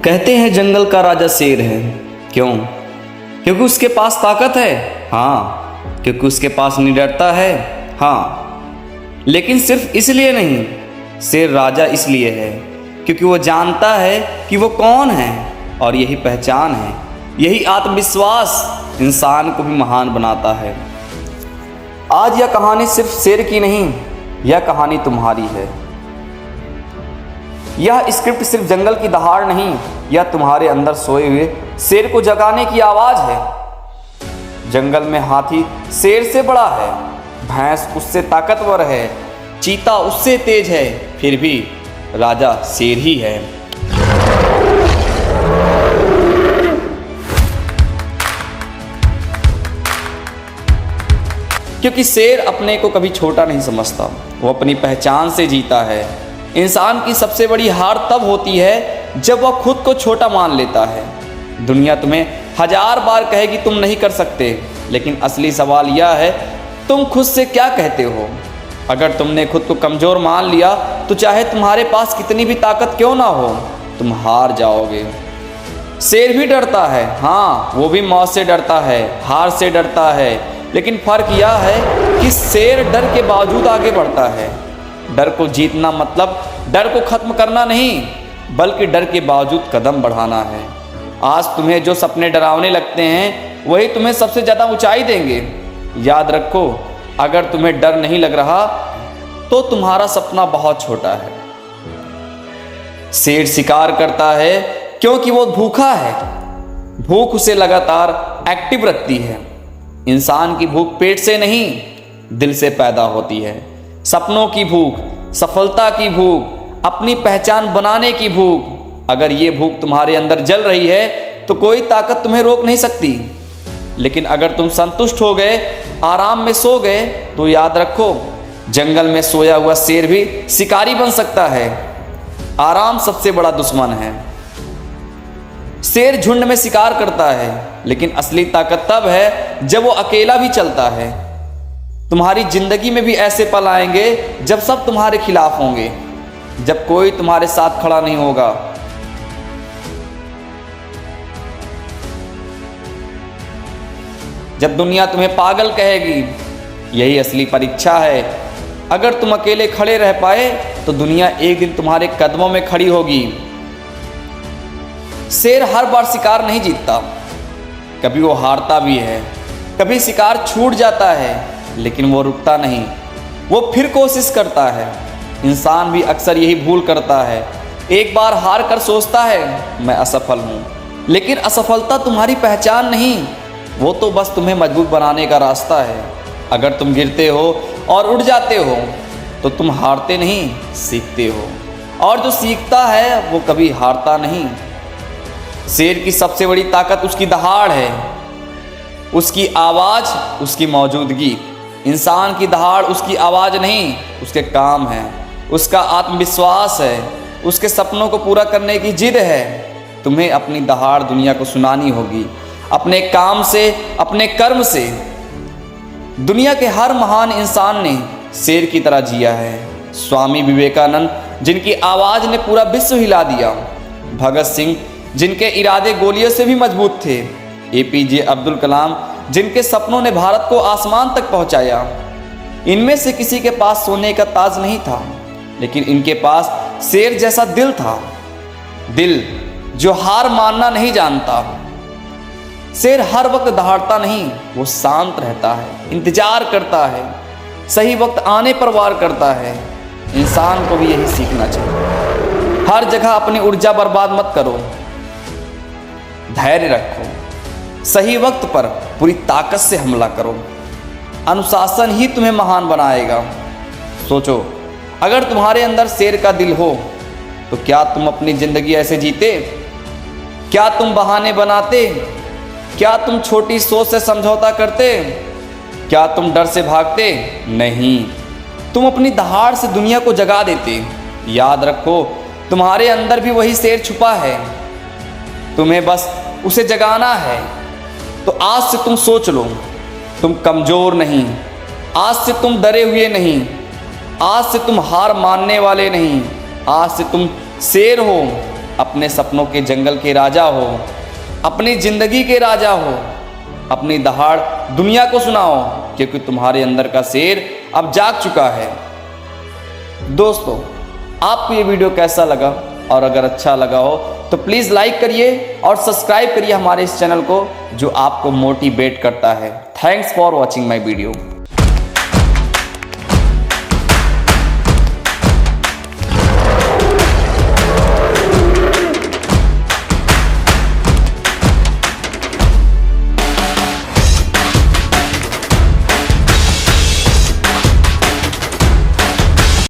कहते हैं जंगल का राजा शेर है। क्यों? क्योंकि उसके पास ताकत है। हाँ। क्योंकि उसके पास निडरता है। हाँ। लेकिन सिर्फ इसलिए नहीं, शेर राजा इसलिए है क्योंकि वो जानता है कि वो कौन है, और यही पहचान है, यही आत्मविश्वास इंसान को भी महान बनाता है। आज यह कहानी सिर्फ शेर की नहीं, यह कहानी तुम्हारी है। यह स्क्रिप्ट सिर्फ जंगल की दहाड़ नहीं, यह तुम्हारे अंदर सोए हुए शेर को जगाने की आवाज है। जंगल में हाथी शेर से बड़ा है, भैंस उससे ताकतवर है, चीता उससे तेज है, फिर भी राजा शेर ही है। क्योंकि शेर अपने को कभी छोटा नहीं समझता, वो अपनी पहचान से जीता है। इंसान की सबसे बड़ी हार तब होती है जब वह खुद को छोटा मान लेता है। दुनिया तुम्हें 1000 बार कहेगी तुम नहीं कर सकते, लेकिन असली सवाल यह है तुम खुद से क्या कहते हो। अगर तुमने खुद को कमज़ोर मान लिया तो चाहे तुम्हारे पास कितनी भी ताकत क्यों ना हो, तुम हार जाओगे। शेर भी डरता है, हाँ, वो भी मौत से डरता है, हार से डरता है, लेकिन फ़र्क यह है कि शेर डर के बावजूद आगे बढ़ता है। डर को जीतना मतलब डर को खत्म करना नहीं, बल्कि डर के बावजूद कदम बढ़ाना है। आज तुम्हें जो सपने डरावने लगते हैं वही तुम्हें सबसे ज़्यादा ऊंचाई देंगे। याद रखो, अगर तुम्हें डर नहीं लग रहा तो तुम्हारा सपना बहुत छोटा है। शेर शिकार करता है क्योंकि वो भूखा है। भूख उसे लगातार एक्टिव रखती है। इंसान की भूख पेट से नहीं, दिल से पैदा होती है। सपनों की भूख, सफलता की भूख, अपनी पहचान बनाने की भूख। अगर ये भूख तुम्हारे अंदर जल रही है तो कोई ताकत तुम्हें रोक नहीं सकती। लेकिन अगर तुम संतुष्ट हो गए, आराम में सो गए, तो याद रखो, जंगल में सोया हुआ शेर भी शिकारी बन सकता है। आराम सबसे बड़ा दुश्मन है। शेर झुंड में शिकार करता है, लेकिन असली ताकत तब है जब वो अकेला भी चलता है। तुम्हारी जिंदगी में भी ऐसे पल आएंगे जब सब तुम्हारे खिलाफ होंगे, जब कोई तुम्हारे साथ खड़ा नहीं होगा। जब दुनिया तुम्हें पागल कहेगी। यही असली परीक्षा है। अगर तुम अकेले खड़े रह पाए तो दुनिया एक दिन तुम्हारे कदमों में खड़ी होगी। शेर हर बार शिकार नहीं जीतता, कभी वो हारता भी है, कभी शिकार छूट जाता है, लेकिन वो रुकता नहीं, वो फिर कोशिश करता है। इंसान भी अक्सर यही भूल करता है। एक बार हार कर सोचता है मैं असफल हूँ, लेकिन असफलता तुम्हारी पहचान नहीं, वो तो बस तुम्हें मजबूत बनाने का रास्ता है। अगर तुम गिरते हो और उठ जाते हो तो तुम हारते नहीं, सीखते हो, और जो सीखता है वो कभी हारता नहीं। शेर की सबसे बड़ी ताकत उसकी दहाड़ है, उसकी आवाज़, उसकी मौजूदगी। इंसान की दहाड़ उसकी आवाज़ नहीं, उसके काम है, उसका आत्मविश्वास है, उसके सपनों को पूरा करने की जिद है। तुम्हें अपनी दहाड़ दुनिया को सुनानी होगी, अपने काम से, अपने कर्म से। दुनिया के हर महान इंसान ने शेर की तरह जिया है। स्वामी विवेकानंद, जिनकी आवाज़ ने पूरा विश्व हिला दिया। भगत सिंह, जिनके इरादे गोलियों से भी मजबूत थे। APJ अब्दुल कलाम, जिनके सपनों ने भारत को आसमान तक पहुंचाया। इनमें से किसी के पास सोने का ताज नहीं था, लेकिन इनके पास शेर जैसा दिल था। दिल जो हार मानना नहीं जानता। शेर हर वक्त दहाड़ता नहीं, वो शांत रहता है, इंतजार करता है, सही वक्त आने पर वार करता है। इंसान को भी यही सीखना चाहिए। हर जगह अपनी ऊर्जा बर्बाद मत करो, धैर्य रखो, सही वक्त पर पूरी ताकत से हमला करो। अनुशासन ही तुम्हें महान बनाएगा। सोचो, अगर तुम्हारे अंदर शेर का दिल हो तो क्या तुम अपनी जिंदगी ऐसे जीते? क्या तुम बहाने बनाते? क्या तुम छोटी सोच से समझौता करते? क्या तुम डर से भागते? नहीं, तुम अपनी दहाड़ से दुनिया को जगा देते। याद रखो, तुम्हारे अंदर भी वही शेर छुपा है, तुम्हें बस उसे जगाना है। तो आज से तुम सोच लो, तुम कमज़ोर नहीं, आज से तुम डरे हुए नहीं, आज से तुम हार मानने वाले नहीं, आज से तुम शेर हो, अपने सपनों के जंगल के राजा हो, अपनी जिंदगी के राजा हो, अपनी दहाड़ दुनिया को सुनाओ, क्योंकि तुम्हारे अंदर का शेर अब जाग चुका है। दोस्तों, आपको ये वीडियो कैसा लगा, और अगर अच्छा लगा हो तो प्लीज़ लाइक करिए और सब्सक्राइब करिए हमारे इस चैनल को, जो आपको मोटिवेट करता है। Thanks for watching my video.